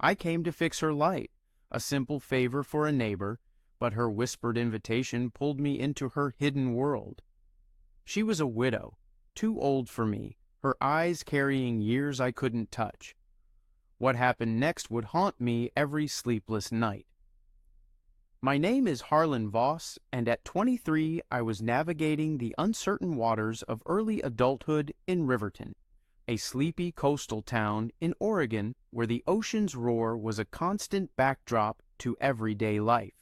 I came to fix her light, a simple favor for a neighbor, but her whispered invitation pulled me into her hidden world. She was a widow, too old for me, her eyes carrying years I couldn't touch. What happened next would haunt me every sleepless night. My name is Harlan Voss, and at 23 I was navigating the uncertain waters of early adulthood in Riverton, a sleepy coastal town in Oregon where the ocean's roar was a constant backdrop to everyday life.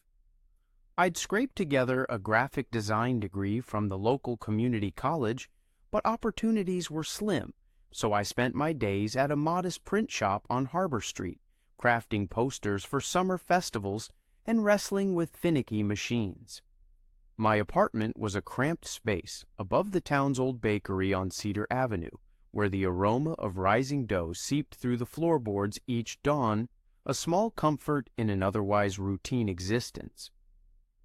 I'd scraped together a graphic design degree from the local community college, but opportunities were slim, so I spent my days at a modest print shop on Harbor Street, crafting posters for summer festivals and wrestling with finicky machines. My apartment was a cramped space above the town's old bakery on Cedar Avenue, where the aroma of rising dough seeped through the floorboards each dawn, a small comfort in an otherwise routine existence.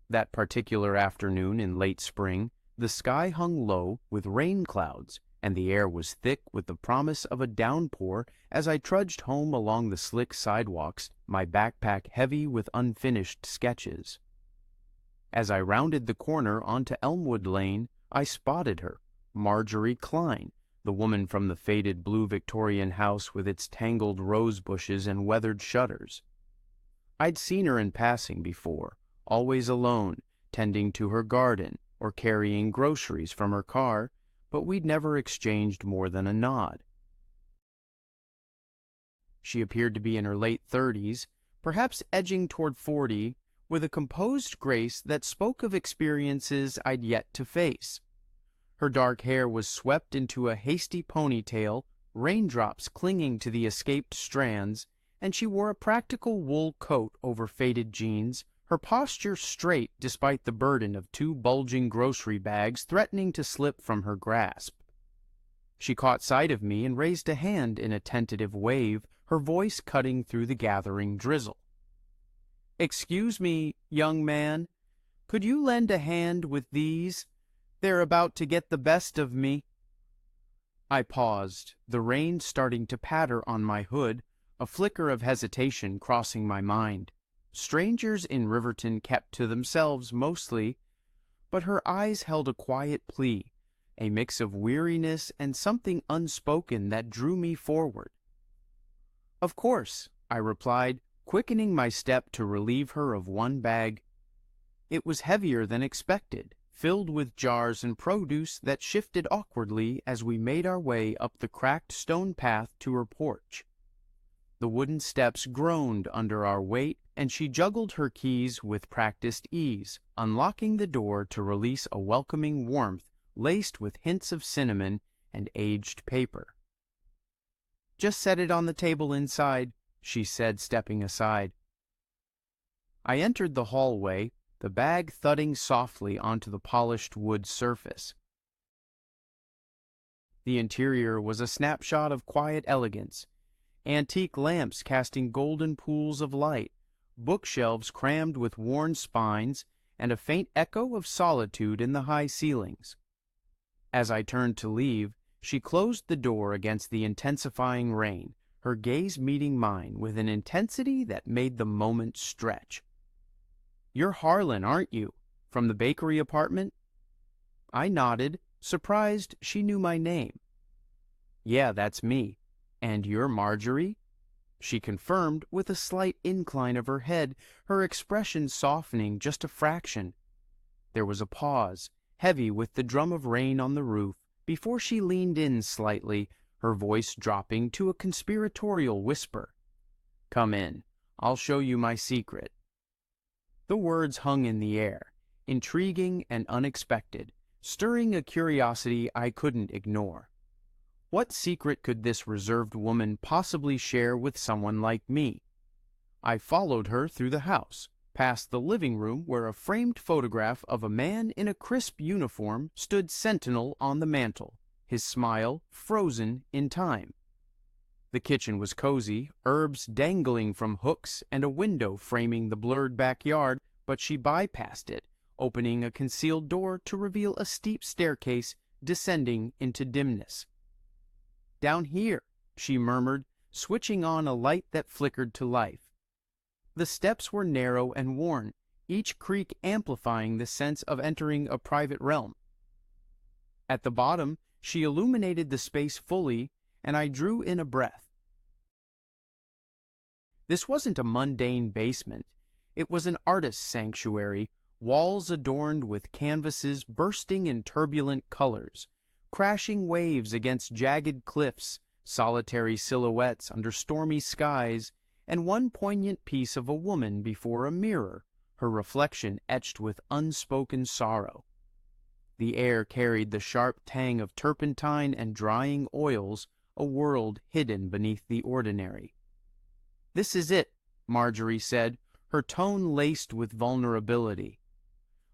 That particular afternoon in late spring, the sky hung low with rain clouds, and the air was thick with the promise of a downpour as I trudged home along the slick sidewalks, my backpack heavy with unfinished sketches. As I rounded the corner onto Elmwood Lane, I spotted her, Marjorie Klein, the woman from the faded blue Victorian house with its tangled rose bushes and weathered shutters. I'd seen her in passing before, always alone, tending to her garden or carrying groceries from her car, but we'd never exchanged more than a nod. She appeared to be in her late 30s, perhaps edging toward 40, with a composed grace that spoke of experiences I'd yet to face. Her dark hair was swept into a hasty ponytail, raindrops clinging to the escaped strands, and she wore a practical wool coat over faded jeans, her posture straight despite the burden of 2 bulging grocery bags threatening to slip from her grasp. She caught sight of me and raised a hand in a tentative wave, her voice cutting through the gathering drizzle. "Excuse me, young man, could you lend a hand with these? They're about to get the best of me." I paused, the rain starting to patter on my hood, a flicker of hesitation crossing my mind. Strangers in Riverton kept to themselves mostly, but her eyes held a quiet plea, a mix of weariness and something unspoken that drew me forward. "Of course," I replied, quickening my step to relieve her of one bag. It was heavier than expected, filled with jars and produce that shifted awkwardly as we made our way up the cracked stone path to her porch. The wooden steps groaned under our weight, and she juggled her keys with practiced ease, unlocking the door to release a welcoming warmth laced with hints of cinnamon and aged paper. "Just set it on the table inside," she said, stepping aside. I entered the hallway, the bag thudding softly onto the polished wood surface. The interior was a snapshot of quiet elegance, antique lamps casting golden pools of light, bookshelves crammed with worn spines, and a faint echo of solitude in the high ceilings. As I turned to leave, she closed the door against the intensifying rain, her gaze meeting mine with an intensity that made the moment stretch. "You're Harlan, aren't you? From the bakery apartment?" I nodded, surprised she knew my name. "Yeah, that's me. And you're Marjorie?" She confirmed with a slight incline of her head, her expression softening just a fraction. There was a pause, heavy with the drum of rain on the roof, before she leaned in slightly, her voice dropping to a conspiratorial whisper. "Come in. I'll show you my secret." The words hung in the air, intriguing and unexpected, stirring a curiosity I couldn't ignore. What secret could this reserved woman possibly share with someone like me? I followed her through the house, past the living room where a framed photograph of a man in a crisp uniform stood sentinel on the mantel, his smile frozen in time. The kitchen was cozy, herbs dangling from hooks and a window framing the blurred backyard, but she bypassed it, opening a concealed door to reveal a steep staircase descending into dimness. "Down here," she murmured, switching on a light that flickered to life. The steps were narrow and worn, each creak amplifying the sense of entering a private realm. At the bottom, she illuminated the space fully, and I drew in a breath. This wasn't a mundane basement. It was an artist's sanctuary, walls adorned with canvases bursting in turbulent colors, crashing waves against jagged cliffs, solitary silhouettes under stormy skies, and one poignant piece of a woman before a mirror, her reflection etched with unspoken sorrow. The air carried the sharp tang of turpentine and drying oils, a world hidden beneath the ordinary. "This is it," Marjorie said, her tone laced with vulnerability.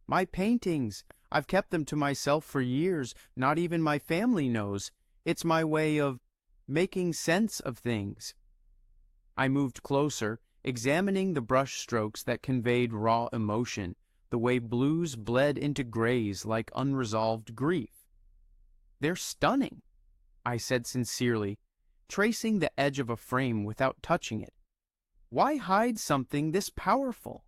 "My paintings, I've kept them to myself for years, not even my family knows. It's my way of making sense of things." I moved closer, examining the brush strokes that conveyed raw emotion, the way blues bled into grays like unresolved grief. "They're stunning," I said sincerely, tracing the edge of a frame without touching it. "Why hide something this powerful?"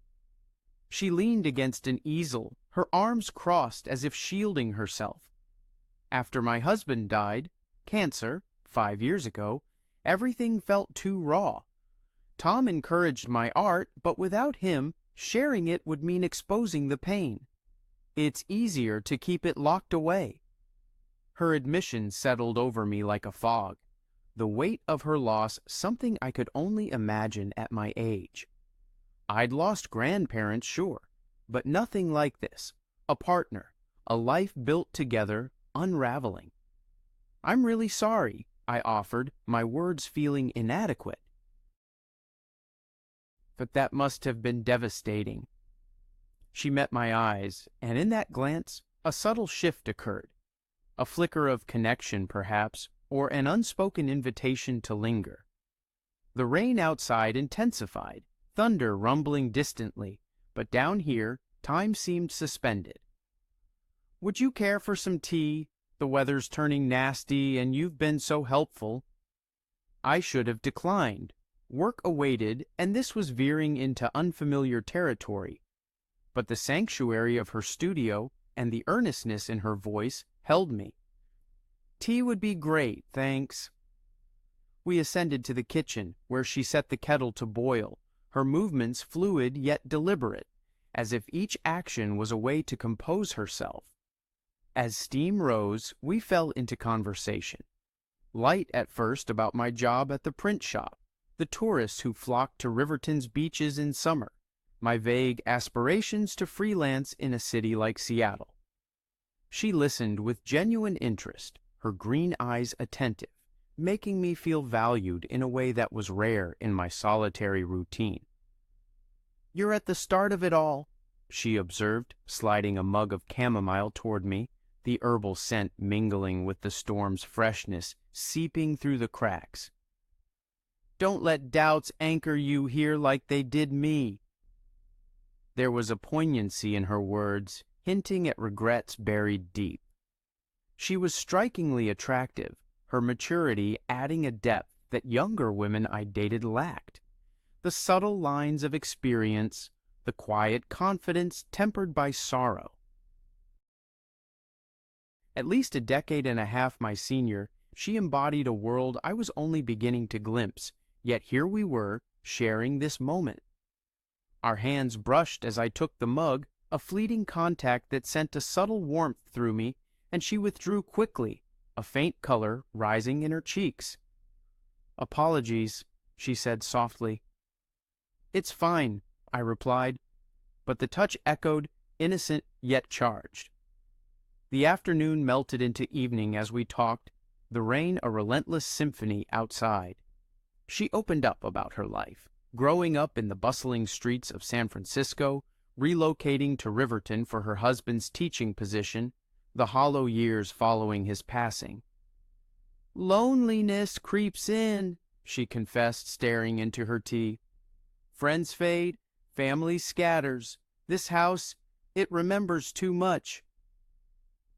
She leaned against an easel, her arms crossed as if shielding herself. "After my husband died, cancer, 5 years ago, everything felt too raw. Tom encouraged my art, but without him, sharing it would mean exposing the pain. It's easier to keep it locked away." Her admission settled over me like a fog. The weight of her loss, something I could only imagine at my age. I'd lost grandparents, sure, but nothing like this. A partner, a life built together, unraveling. "I'm really sorry," I offered, my words feeling inadequate. "But that must have been devastating." She met my eyes, and in that glance, a subtle shift occurred. A flicker of connection, perhaps, or an unspoken invitation to linger. The rain outside intensified, thunder rumbling distantly, but down here, time seemed suspended. "Would you care for some tea? The weather's turning nasty, and you've been so helpful." I should have declined. Work awaited, and this was veering into unfamiliar territory. But the sanctuary of her studio and the earnestness in her voice held me. "Tea would be great, thanks." We ascended to the kitchen, where she set the kettle to boil, her movements fluid yet deliberate, as if each action was a way to compose herself. As steam rose, we fell into conversation. Light at first about my job at the print shop, the tourists who flocked to Riverton's beaches in summer, my vague aspirations to freelance in a city like Seattle. She listened with genuine interest, her green eyes attentive, making me feel valued in a way that was rare in my solitary routine. "You're at the start of it all," she observed, sliding a mug of chamomile toward me, the herbal scent mingling with the storm's freshness seeping through the cracks. "Don't let doubts anchor you here like they did me." There was a poignancy in her words, hinting at regrets buried deep. She was strikingly attractive, her maturity adding a depth that younger women I dated lacked. The subtle lines of experience, the quiet confidence tempered by sorrow. At least a decade and a half my senior, she embodied a world I was only beginning to glimpse, yet here we were, sharing this moment. Our hands brushed as I took the mug, a fleeting contact that sent a subtle warmth through me, and she withdrew quickly, a faint color rising in her cheeks. "Apologies," she said softly. "It's fine," I replied, but the touch echoed, innocent yet charged. The afternoon melted into evening as we talked, the rain a relentless symphony outside. She opened up about her life, growing up in the bustling streets of San Francisco, relocating to Riverton for her husband's teaching position, the hollow years following his passing. "Loneliness creeps in," she confessed, staring into her tea. "Friends fade, family scatters. This house, it remembers too much."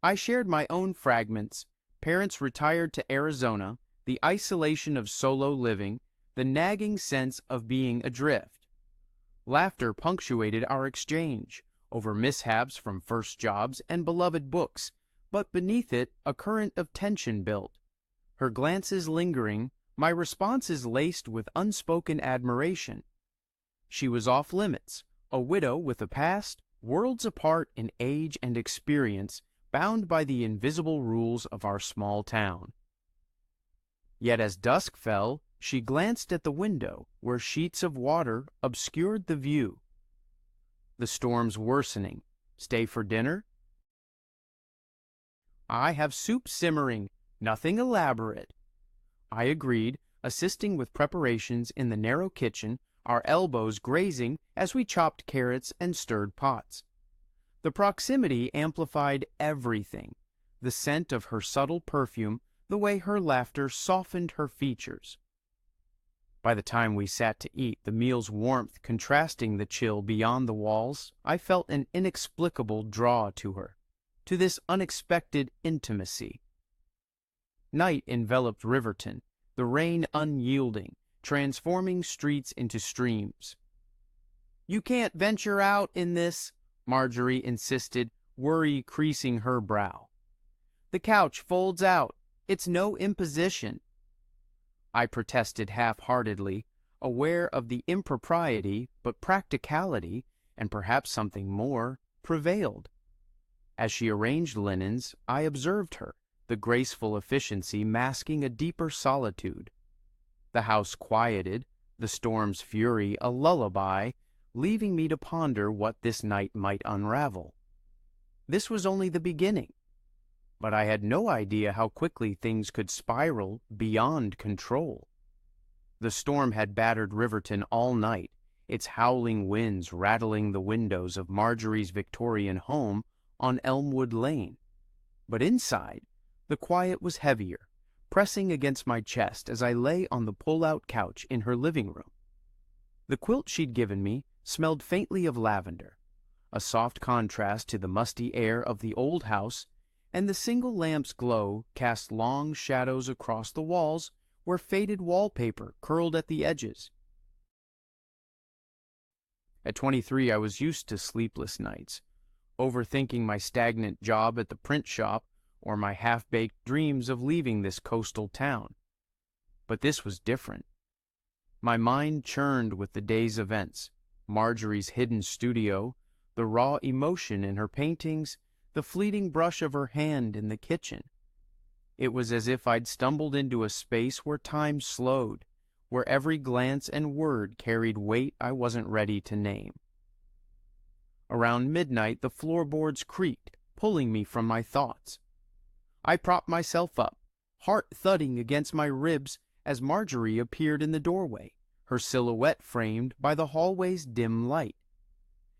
I shared my own fragments. Parents retired to Arizona, the isolation of solo living, the nagging sense of being adrift. Laughter punctuated our exchange over mishaps from first jobs and beloved books, but beneath it a current of tension built. Her glances lingering, my responses laced with unspoken admiration. She was off limits, a widow with a past, worlds apart in age and experience, bound by the invisible rules of our small town. Yet as dusk fell, she glanced at the window, where sheets of water obscured the view. The storm's worsening. Stay for dinner? I have soup simmering, nothing elaborate. I agreed, assisting with preparations in the narrow kitchen, our elbows grazing as we chopped carrots and stirred pots. The proximity amplified everything, the scent of her subtle perfume, the way her laughter softened her features. By the time we sat to eat, the meal's warmth contrasting the chill beyond the walls, I felt an inexplicable draw to her, to this unexpected intimacy. Night enveloped Riverton, the rain unyielding, transforming streets into streams. "You can't venture out in this," Marjorie insisted, worry creasing her brow. "The couch folds out. It's no imposition." I protested half-heartedly, aware of the impropriety, but practicality, and perhaps something more, prevailed. As she arranged linens, I observed her, the graceful efficiency masking a deeper solitude. The house quieted, the storm's fury a lullaby, leaving me to ponder what this night might unravel. This was only the beginning, but I had no idea how quickly things could spiral beyond control. The storm had battered Riverton all night, its howling winds rattling the windows of Marjorie's Victorian home on Elmwood Lane. But inside, the quiet was heavier, pressing against my chest as I lay on the pull-out couch in her living room. The quilt she'd given me smelled faintly of lavender, a soft contrast to the musty air of the old house, and the single lamp's glow cast long shadows across the walls where faded wallpaper curled at the edges. At 23, I was used to sleepless nights, overthinking my stagnant job at the print shop or my half-baked dreams of leaving this coastal town. But this was different. My mind churned with the day's events, Marjorie's hidden studio, the raw emotion in her paintings, the fleeting brush of her hand in the kitchen. It was as if I'd stumbled into a space where time slowed, where every glance and word carried weight I wasn't ready to name. Around midnight, the floorboards creaked, pulling me from my thoughts. I propped myself up, heart thudding against my ribs as Marjorie appeared in the doorway, her silhouette framed by the hallway's dim light.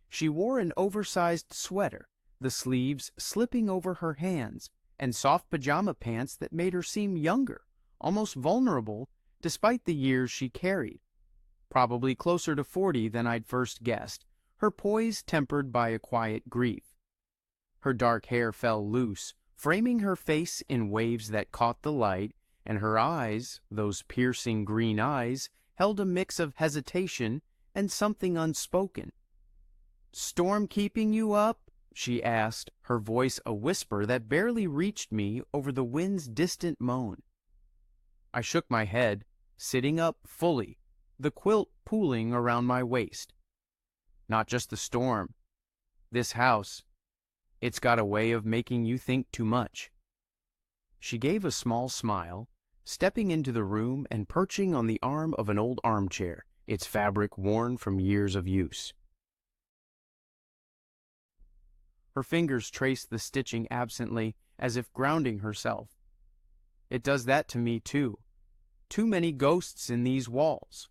She wore an oversized sweater, the sleeves slipping over her hands, and soft pajama pants that made her seem younger, almost vulnerable, despite the years she carried. Probably closer to 40 than I'd first guessed, her poise tempered by a quiet grief. Her dark hair fell loose, framing her face in waves that caught the light, and her eyes, those piercing green eyes, held a mix of hesitation and something unspoken. "Storm keeping you up?" she asked, her voice a whisper that barely reached me over the wind's distant moan. I shook my head, sitting up fully, the quilt pooling around my waist. "Not just the storm. This house, it's got a way of making you think too much." She gave a small smile, stepping into the room and perching on the arm of an old armchair, its fabric worn from years of use. Her fingers traced the stitching absently, as if grounding herself. "It does that to me, too. Too many ghosts in these walls."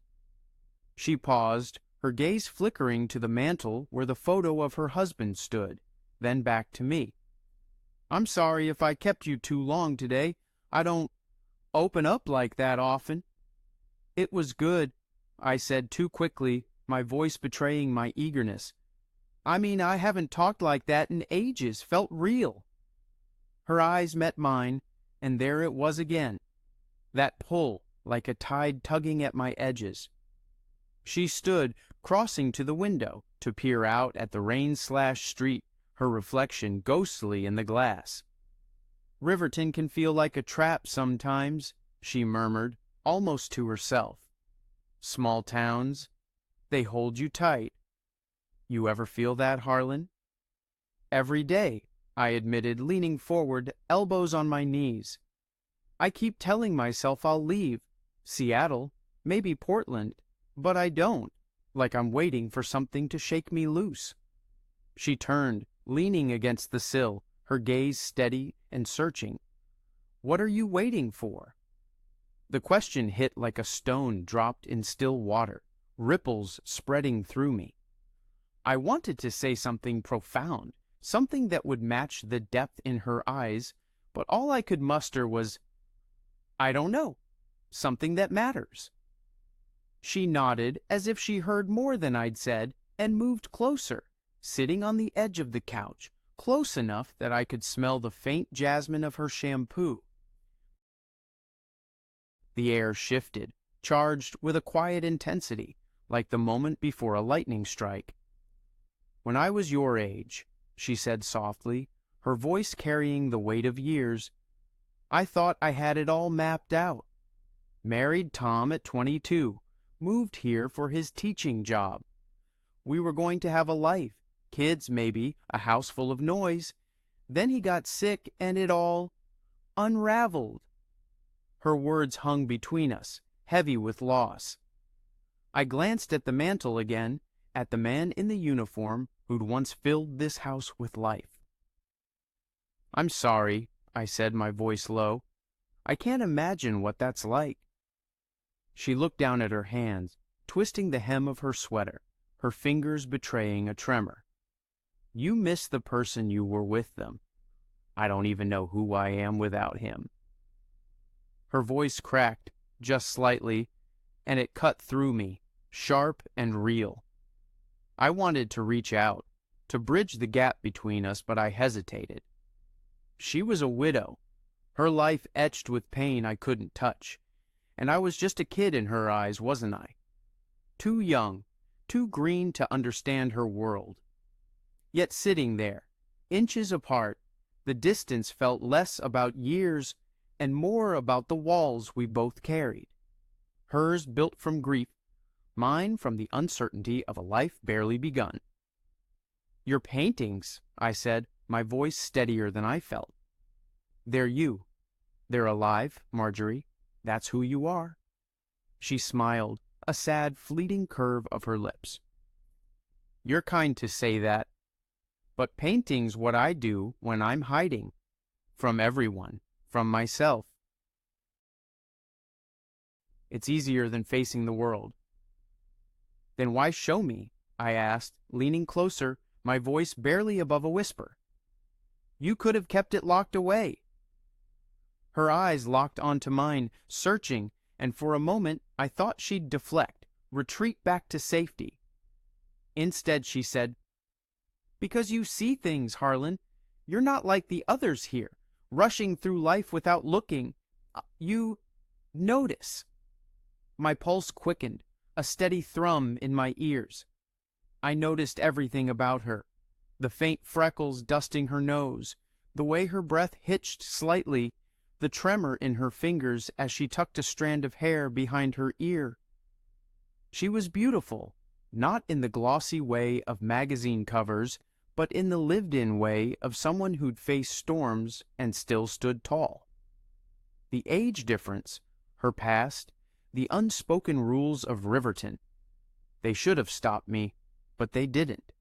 She paused, her gaze flickering to the mantel where the photo of her husband stood, then back to me. "I'm sorry if I kept you too long today. I don't open up like that often." "It was good," I said too quickly, my voice betraying my eagerness. "I mean, I haven't talked like that in ages, felt real." Her eyes met mine, and there it was again. that pull like a tide tugging at my edges. She stood, crossing to the window to peer out at the rain-slashed street, her reflection ghostly in the glass. "Riverton can feel like a trap sometimes," she murmured, almost to herself. "Small towns, they hold you tight. You ever feel that, Harlan?" "Every day," I admitted, leaning forward, elbows on my knees. "I keep telling myself I'll leave. Seattle, maybe Portland, but I don't, like I'm waiting for something to shake me loose." She turned, leaning against the sill, her gaze steady and searching. "What are you waiting for?" The question hit like a stone dropped in still water, ripples spreading through me. I wanted to say something profound, something that would match the depth in her eyes, but all I could muster was, "I don't know. Something that matters." She nodded as if she heard more than I'd said and moved closer, sitting on the edge of the couch, close enough that I could smell the faint jasmine of her shampoo. The air shifted, charged with a quiet intensity, like the moment before a lightning strike. "When I was your age," she said softly, her voice carrying the weight of years, "I thought I had it all mapped out. Married Tom at 22, moved here for his teaching job. We were going to have a life, kids maybe, a house full of noise. Then he got sick and it all unraveled." Her words hung between us, heavy with loss. I glanced at the mantel again, at the man in the uniform who'd once filled this house with life. "I'm sorry," I said, my voice low. "I can't imagine what that's like." She looked down at her hands, twisting the hem of her sweater, her fingers betraying a tremor. "You miss the person you were with them. I don't even know who I am without him." Her voice cracked, just slightly, and it cut through me, sharp and real. I wanted to reach out, to bridge the gap between us, but I hesitated. She was a widow, her life etched with pain I couldn't touch, and I was just a kid in her eyes, wasn't I? Too young, too green to understand her world. Yet sitting there, inches apart, the distance felt less about years and more about the walls we both carried. Hers built from grief, mine from the uncertainty of a life barely begun. "Your paintings," I said, my voice steadier than I felt. "They're you. They're alive, Marjorie. That's who you are." She smiled, a sad, fleeting curve of her lips. "You're kind to say that. But painting's what I do when I'm hiding. From everyone. From myself. It's easier than facing the world." "Then why show me?" I asked, leaning closer, my voice barely above a whisper. "You could have kept it locked away." Her eyes locked onto mine, searching, and for a moment I thought she'd deflect, retreat back to safety. Instead she said, "Because you see things, Harlan. You're not like the others here, rushing through life without looking. You notice." My pulse quickened, a steady thrum in my ears. I noticed everything about her, the faint freckles dusting her nose, the way her breath hitched slightly, the tremor in her fingers as she tucked a strand of hair behind her ear. She was beautiful, not in the glossy way of magazine covers, but in the lived-in way of someone who'd faced storms and still stood tall. The age difference, her past, the unspoken rules of Riverton. They should have stopped me, but they didn't.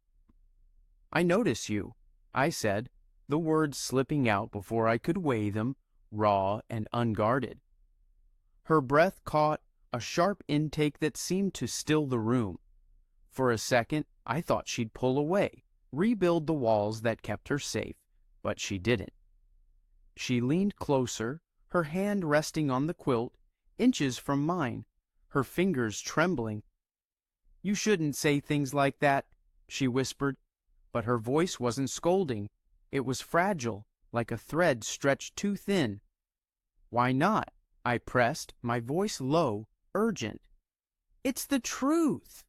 "I notice you," I said, the words slipping out before I could weigh them, raw and unguarded. Her breath caught, a sharp intake that seemed to still the room. For a second, I thought she'd pull away, rebuild the walls that kept her safe, but she didn't. She leaned closer, her hand resting on the quilt, inches from mine, her fingers trembling. "You shouldn't say things like that," she whispered, but her voice wasn't scolding. It was fragile, like a thread stretched too thin. "Why not?" I pressed, my voice low, urgent. It's the truth.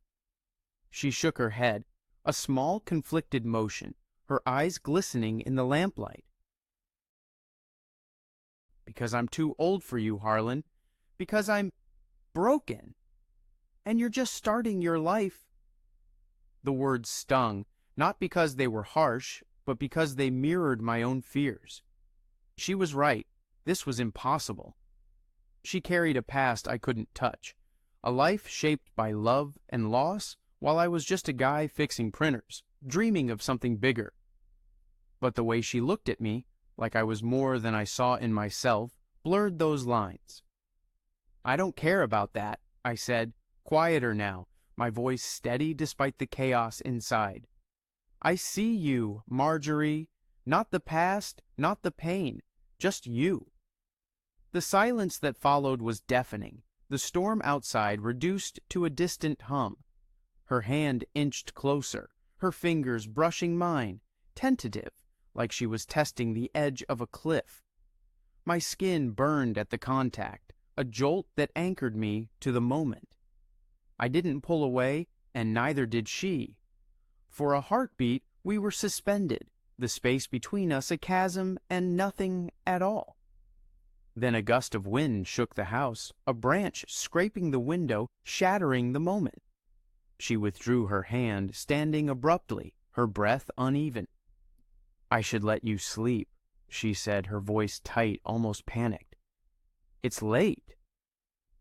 She shook her head, a small conflicted motion, her eyes glistening in the lamplight. Because I'm too old for you, Harlan. Because I'm broken. And you're just starting your life. The words stung, not because they were harsh, but because they mirrored my own fears. She was right. This was impossible. She carried a past I couldn't touch, a life shaped by love and loss, while I was just a guy fixing printers, dreaming of something bigger. But the way she looked at me, like I was more than I saw in myself, blurred those lines. I don't care about that, I said, quieter now, my voice steady despite the chaos inside. I see you, Marjorie, not the past, not the pain, just you. The silence that followed was deafening, the storm outside reduced to a distant hum. Her hand inched closer, her fingers brushing mine, tentative, like she was testing the edge of a cliff. My skin burned at the contact, a jolt that anchored me to the moment. I didn't pull away, and neither did she. For a heartbeat, we were suspended, the space between us a chasm and nothing at all. Then a gust of wind shook the house, a branch scraping the window, shattering the moment. She withdrew her hand, standing abruptly, her breath uneven. I should let you sleep, she said, her voice tight, almost panicked. It's late.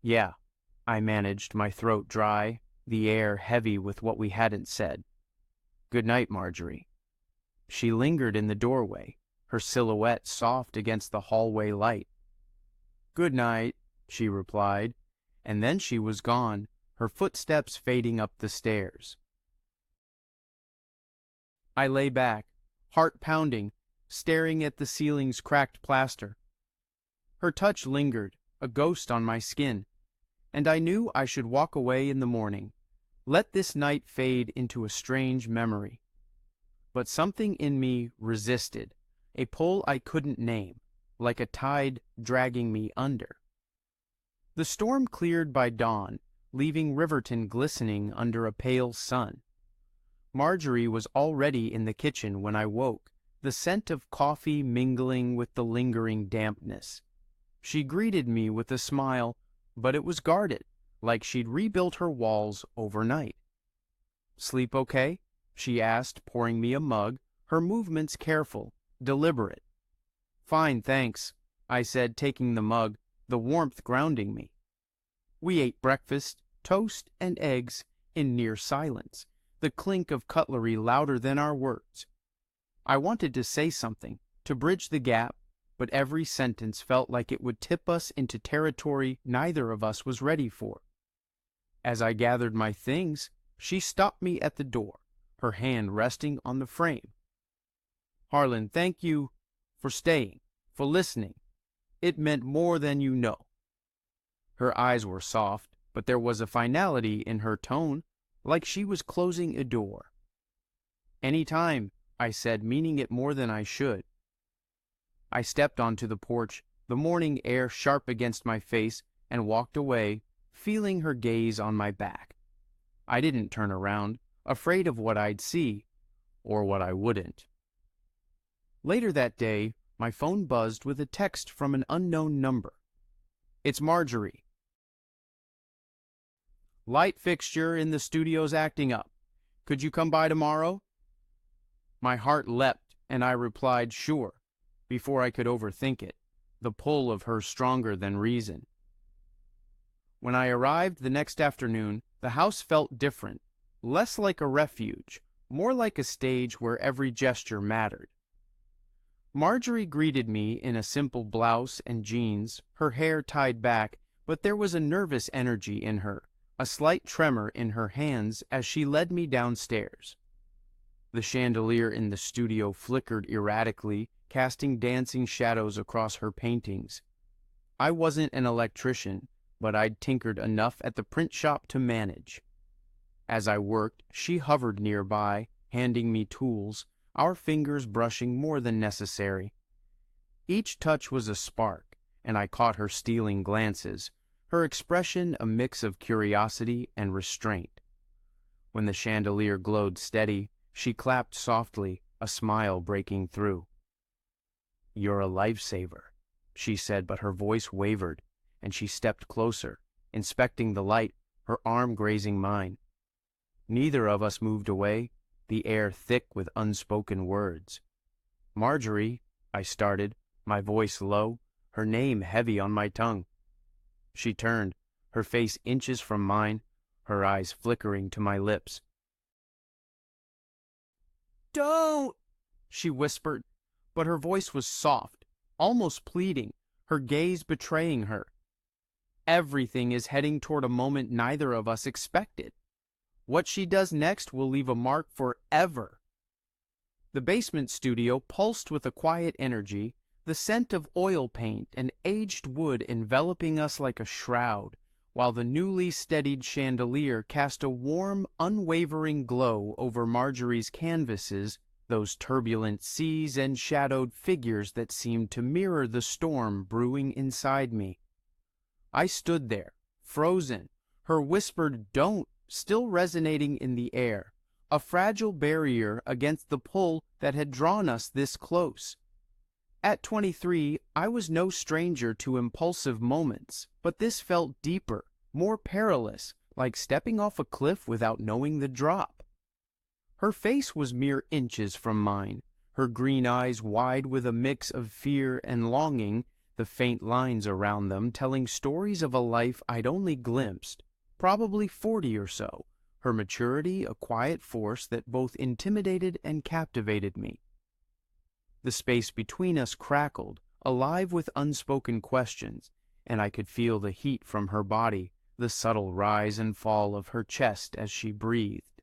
Yeah, I managed, my throat dry, the air heavy with what we hadn't said. Good night, Marjorie. She lingered in the doorway, her silhouette soft against the hallway light. Good night, she replied, and then she was gone, her footsteps fading up the stairs. I lay back, heart pounding, staring at the ceiling's cracked plaster. Her touch lingered, a ghost on my skin, and I knew I should walk away in the morning, let this night fade into a strange memory. But something in me resisted, a pull I couldn't name, like a tide dragging me under. The storm cleared by dawn, leaving Riverton glistening under a pale sun. Marjorie was already in the kitchen when I woke, the scent of coffee mingling with the lingering dampness. She greeted me with a smile, but it was guarded, like she'd rebuilt her walls overnight. Sleep okay? She asked, pouring me a mug, her movements careful, deliberate. Fine, thanks, I said, taking the mug, the warmth grounding me. We ate breakfast, toast and eggs, in near silence, the clink of cutlery louder than our words. I wanted to say something, to bridge the gap, but every sentence felt like it would tip us into territory neither of us was ready for. As I gathered my things, she stopped me at the door, her hand resting on the frame. Harlan, thank you for staying, for listening. It meant more than you know. Her eyes were soft, but there was a finality in her tone, like she was closing a door. Any time, I said, meaning it more than I should. I stepped onto the porch, the morning air sharp against my face, and walked away, feeling her gaze on my back. I didn't turn around, afraid of what I'd see, or what I wouldn't. Later that day, my phone buzzed with a text from an unknown number. It's Marjorie. Light fixture in the studio's acting up. Could you come by tomorrow? My heart leapt, and I replied, sure, before I could overthink it, the pull of her stronger than reason. When I arrived the next afternoon, the house felt different, less like a refuge, more like a stage where every gesture mattered. Marjorie greeted me in a simple blouse and jeans, her hair tied back, but there was a nervous energy in her, a slight tremor in her hands as she led me downstairs. The chandelier in the studio flickered erratically, casting dancing shadows across her paintings. I wasn't an electrician, but I'd tinkered enough at the print shop to manage. As I worked, she hovered nearby, handing me tools, our fingers brushing more than necessary. Each touch was a spark, and I caught her stealing glances, her expression a mix of curiosity and restraint. When the chandelier glowed steady, she clapped softly, a smile breaking through. "You're a lifesaver," she said, but her voice wavered, and she stepped closer, inspecting the light, her arm grazing mine. Neither of us moved away, the air thick with unspoken words. "Marjorie," I started, my voice low, her name heavy on my tongue. She turned, her face inches from mine, her eyes flickering to my lips. "Don't!" she whispered, but her voice was soft, almost pleading, her gaze betraying her. Everything is heading toward a moment neither of us expected. What she does next will leave a mark forever. The basement studio pulsed with a quiet energy, the scent of oil paint and aged wood enveloping us like a shroud, while the newly steadied chandelier cast a warm, unwavering glow over Marjorie's canvases, those turbulent seas and shadowed figures that seemed to mirror the storm brewing inside me. I stood there, frozen, her whispered "don't" still resonating in the air, a fragile barrier against the pull that had drawn us this close. At 23, I was no stranger to impulsive moments, but this felt deeper, more perilous, like stepping off a cliff without knowing the drop. Her face was mere inches from mine, her green eyes wide with a mix of fear and longing, the faint lines around them telling stories of a life I'd only glimpsed, probably 40 or so, her maturity a quiet force that both intimidated and captivated me. The space between us crackled, alive with unspoken questions, and I could feel the heat from her body, the subtle rise and fall of her chest as she breathed.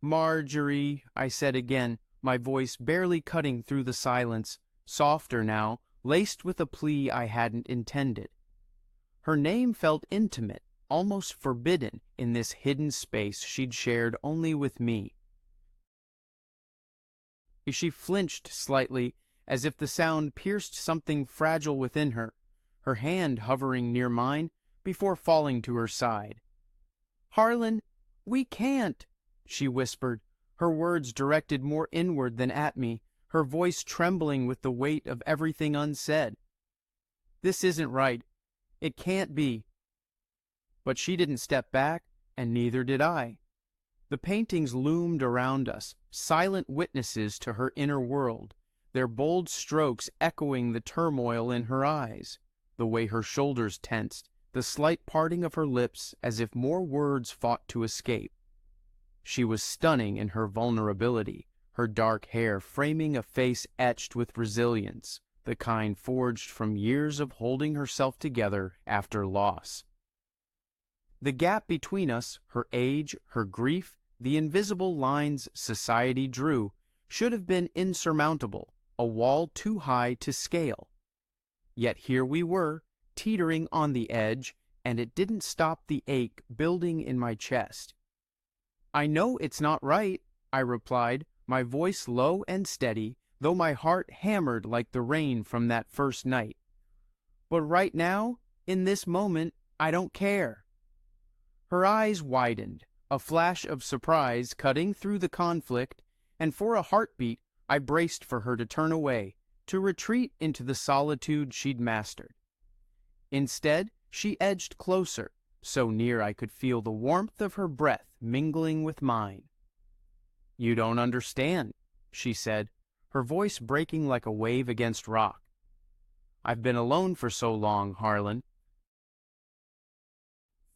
"Marjorie," I said again, my voice barely cutting through the silence, softer now, laced with a plea I hadn't intended. Her name felt intimate, almost forbidden in this hidden space she'd shared only with me. She flinched slightly, as if the sound pierced something fragile within her, her hand hovering near mine before falling to her side. "Harlan, we can't," she whispered, her words directed more inward than at me, her voice trembling with the weight of everything unsaid. "This isn't right. It can't be." But she didn't step back, and neither did I. The paintings loomed around us, silent witnesses to her inner world, their bold strokes echoing the turmoil in her eyes, the way her shoulders tensed, the slight parting of her lips as if more words fought to escape. She was stunning in her vulnerability, her dark hair framing a face etched with resilience, the kind forged from years of holding herself together after loss. The gap between us, her age, her grief, the invisible lines society drew, should have been insurmountable, a wall too high to scale. Yet here we were, teetering on the edge, and it didn't stop the ache building in my chest. "I know it's not right," I replied, my voice low and steady, though my heart hammered like the rain from that first night. "But right now, in this moment, I don't care." Her eyes widened, a flash of surprise cutting through the conflict, and for a heartbeat I braced for her to turn away, to retreat into the solitude she'd mastered. Instead, she edged closer, so near I could feel the warmth of her breath mingling with mine. "You don't understand," she said, her voice breaking like a wave against rock. "I've been alone for so long, Harlan.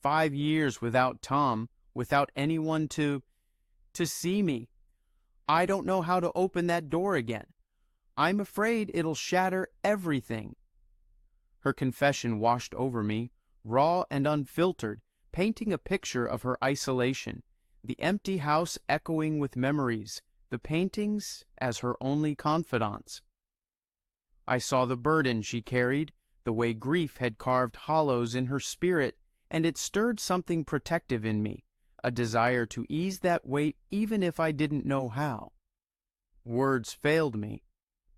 5 years without Tom, without anyone to see me. I don't know how to open that door again. I'm afraid it'll shatter everything." Her confession washed over me, raw and unfiltered, painting a picture of her isolation, the empty house echoing with memories, the paintings as her only confidants. I saw the burden she carried, the way grief had carved hollows in her spirit, and it stirred something protective in me, a desire to ease that weight even if I didn't know how. Words failed me.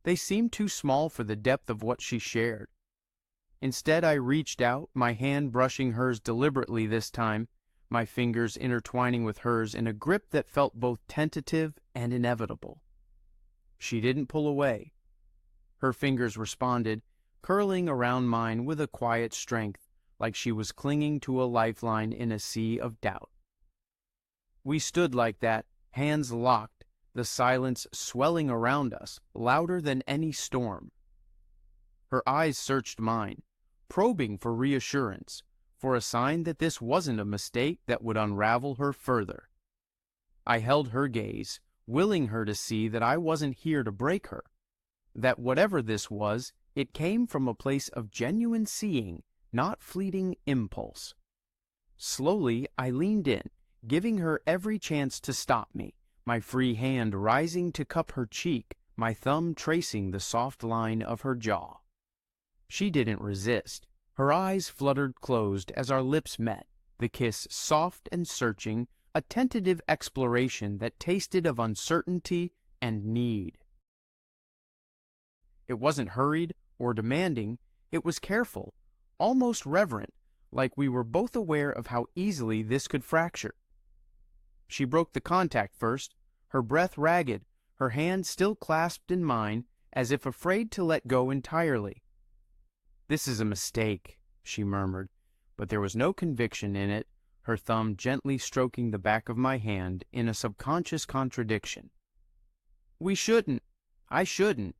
They seemed too small for the depth of what she shared. Instead, I reached out, my hand brushing hers deliberately this time, my fingers intertwining with hers in a grip that felt both tentative and inevitable. She didn't pull away. Her fingers responded, curling around mine with a quiet strength, like she was clinging to a lifeline in a sea of doubt. We stood like that, hands locked, the silence swelling around us, louder than any storm. Her eyes searched mine, probing for reassurance, for a sign that this wasn't a mistake that would unravel her further. I held her gaze, willing her to see that I wasn't here to break her, that whatever this was, it came from a place of genuine seeing, not fleeting impulse. Slowly, I leaned in, giving her every chance to stop me, my free hand rising to cup her cheek, my thumb tracing the soft line of her jaw. She didn't resist. Her eyes fluttered closed as our lips met, the kiss soft and searching, a tentative exploration that tasted of uncertainty and need. It wasn't hurried or demanding, it was careful, almost reverent, like we were both aware of how easily this could fracture. She broke the contact first, her breath ragged, her hand still clasped in mine, as if afraid to let go entirely. "This is a mistake," she murmured, but there was no conviction in it, her thumb gently stroking the back of my hand in a subconscious contradiction. "We shouldn't. I shouldn't."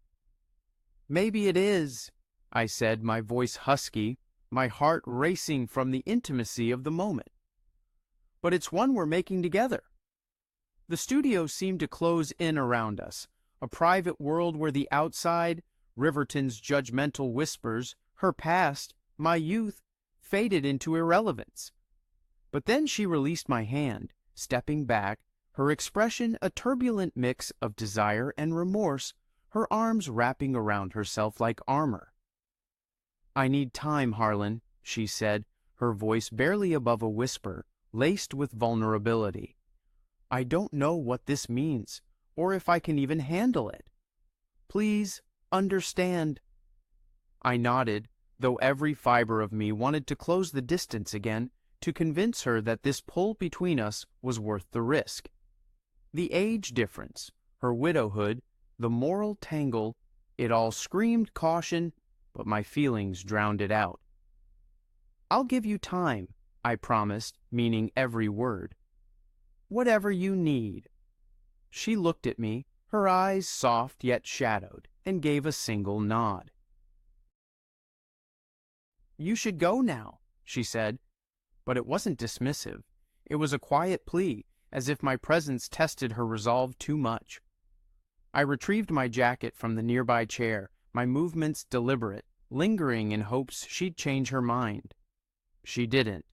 "Maybe it is," I said, my voice husky, my heart racing from the intimacy of the moment. "But it's one we're making together." The studio seemed to close in around us, a private world where the outside, Riverton's judgmental whispers, her past, my youth, faded into irrelevance. But then she released my hand, stepping back, her expression a turbulent mix of desire and remorse, her arms wrapping around herself like armor. "I need time, Harlan," she said, her voice barely above a whisper, laced with vulnerability. "I don't know what this means, or if I can even handle it. Please, understand." I nodded, though every fiber of me wanted to close the distance again, to convince her that this pull between us was worth the risk. The age difference, her widowhood, the moral tangle, it all screamed caution, but my feelings drowned it out. "I'll give you time," I promised, meaning every word. "Whatever you need." She looked at me, her eyes soft yet shadowed, and gave a single nod. "You should go now," she said, but it wasn't dismissive. It was a quiet plea, as if my presence tested her resolve too much. I retrieved my jacket from the nearby chair, my movements deliberate, lingering in hopes she'd change her mind. She didn't.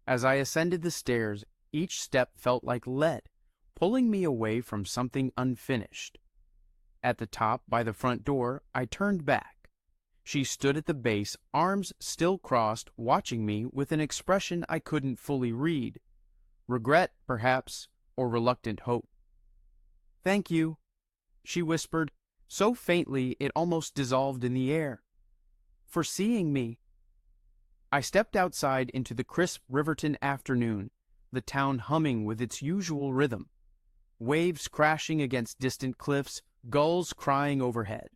As I ascended the stairs, each step felt like lead, pulling me away from something unfinished. At the top, by the front door, I turned back. She stood at the base, arms still crossed, watching me with an expression I couldn't fully read. Regret, perhaps, or reluctant hope. "Thank you," she whispered, so faintly it almost dissolved in the air. "For seeing me." I stepped outside into the crisp Riverton afternoon, the town humming with its usual rhythm. Waves crashing against distant cliffs, gulls crying overhead.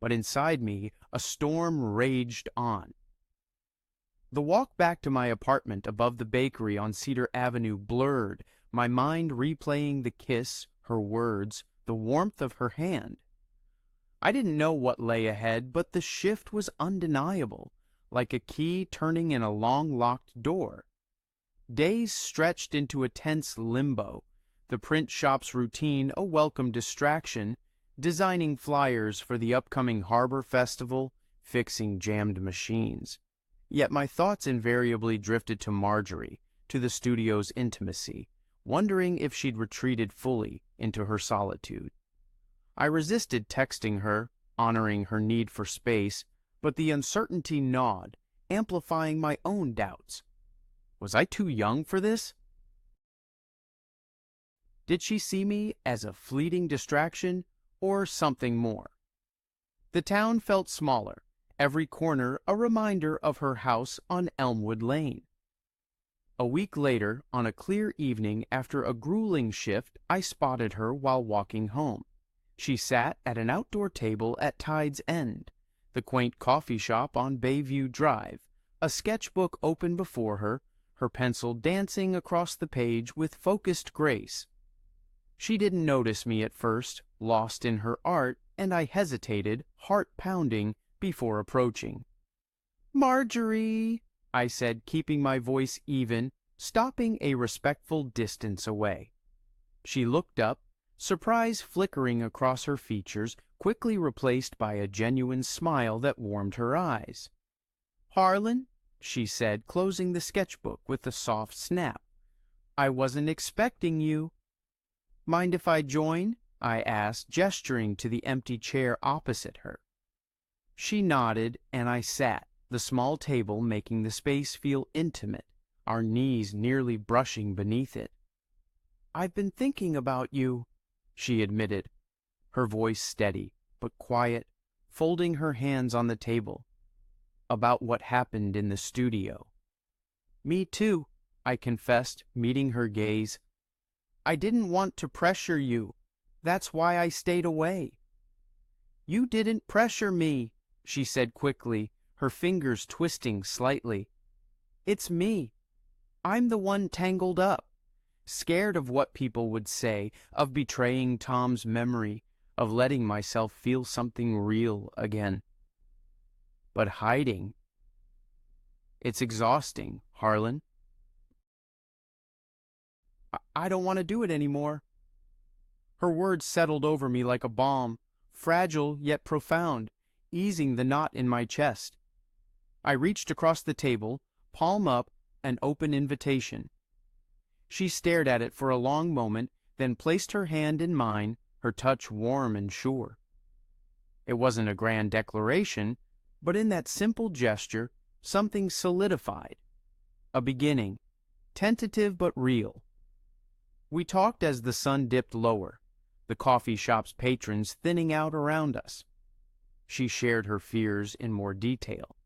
But inside me, a storm raged on. The walk back to my apartment above the bakery on Cedar Avenue blurred, my mind replaying the kiss, her words, the warmth of her hand. I didn't know what lay ahead, but the shift was undeniable, like a key turning in a long-locked door. Days stretched into a tense limbo, the print shop's routine a welcome distraction, designing flyers for the upcoming Harbor Festival, fixing jammed machines. Yet my thoughts invariably drifted to Marjorie, to the studio's intimacy, wondering if she'd retreated fully into her solitude. I resisted texting her, honoring her need for space, but the uncertainty gnawed, amplifying my own doubts. Was I too young for this? Did she see me as a fleeting distraction, or something more? The town felt smaller, every corner a reminder of her house on Elmwood Lane. A week later, on a clear evening after a grueling shift, I spotted her while walking home. She sat at an outdoor table at Tide's End, the quaint coffee shop on Bayview Drive, a sketchbook open before her, her pencil dancing across the page with focused grace. She didn't notice me at first, lost in her art, and I hesitated, heart pounding, before approaching. "Marjorie," I said, keeping my voice even, stopping a respectful distance away. She looked up, surprise flickering across her features, quickly replaced by a genuine smile that warmed her eyes. "Harlan," she said, closing the sketchbook with a soft snap. "I wasn't expecting you." "Mind if I join?" I asked, gesturing to the empty chair opposite her. She nodded, and I sat, the small table making the space feel intimate, our knees nearly brushing beneath it. "I've been thinking about you," she admitted, her voice steady but quiet, folding her hands on the table. "About what happened in the studio." "Me too," I confessed, meeting her gaze. "I didn't want to pressure you. That's why I stayed away." "You didn't pressure me," she said quickly, her fingers twisting slightly. "It's me. I'm the one tangled up, scared of what people would say, of betraying Tom's memory, of letting myself feel something real again. But hiding, it's exhausting, Harlan. I don't want to do it anymore." Her words settled over me like a balm, fragile yet profound, easing the knot in my chest. I reached across the table, palm up, an open invitation. She stared at it for a long moment, then placed her hand in mine, her touch warm and sure. It wasn't a grand declaration, but in that simple gesture, something solidified. A beginning, tentative but real. We talked as the sun dipped lower, the coffee shop's patrons thinning out around us. She shared her fears in more detail.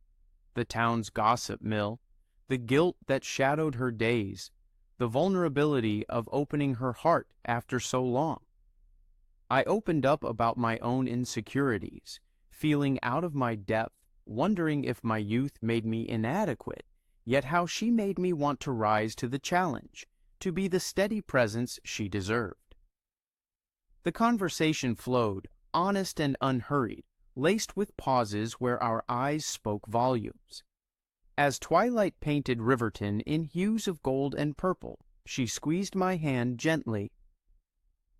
The town's gossip mill, the guilt that shadowed her days, the vulnerability of opening her heart after so long. I opened up about my own insecurities, feeling out of my depth, wondering if my youth made me inadequate, yet how she made me want to rise to the challenge, to be the steady presence she deserved. The conversation flowed, honest and unhurried, laced with pauses where our eyes spoke volumes. As twilight painted Riverton in hues of gold and purple, she squeezed my hand gently.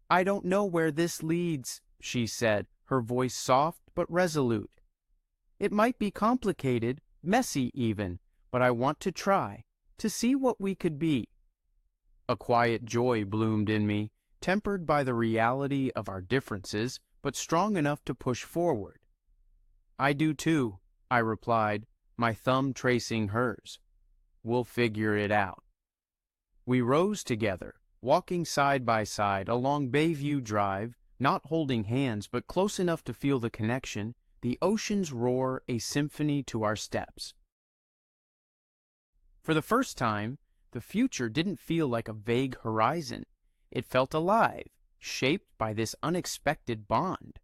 "I don't know where this leads," she said, her voice soft but resolute. "It might be complicated, messy even, but I want to try, to see what we could be." A quiet joy bloomed in me, tempered by the reality of our differences, but strong enough to push forward. "I do too," I replied, my thumb tracing hers. "We'll figure it out." We rose together, walking side by side along Bayview Drive, not holding hands but close enough to feel the connection, the ocean's roar a symphony to our steps. For the first time, the future didn't feel like a vague horizon. It felt alive, shaped by this unexpected bond.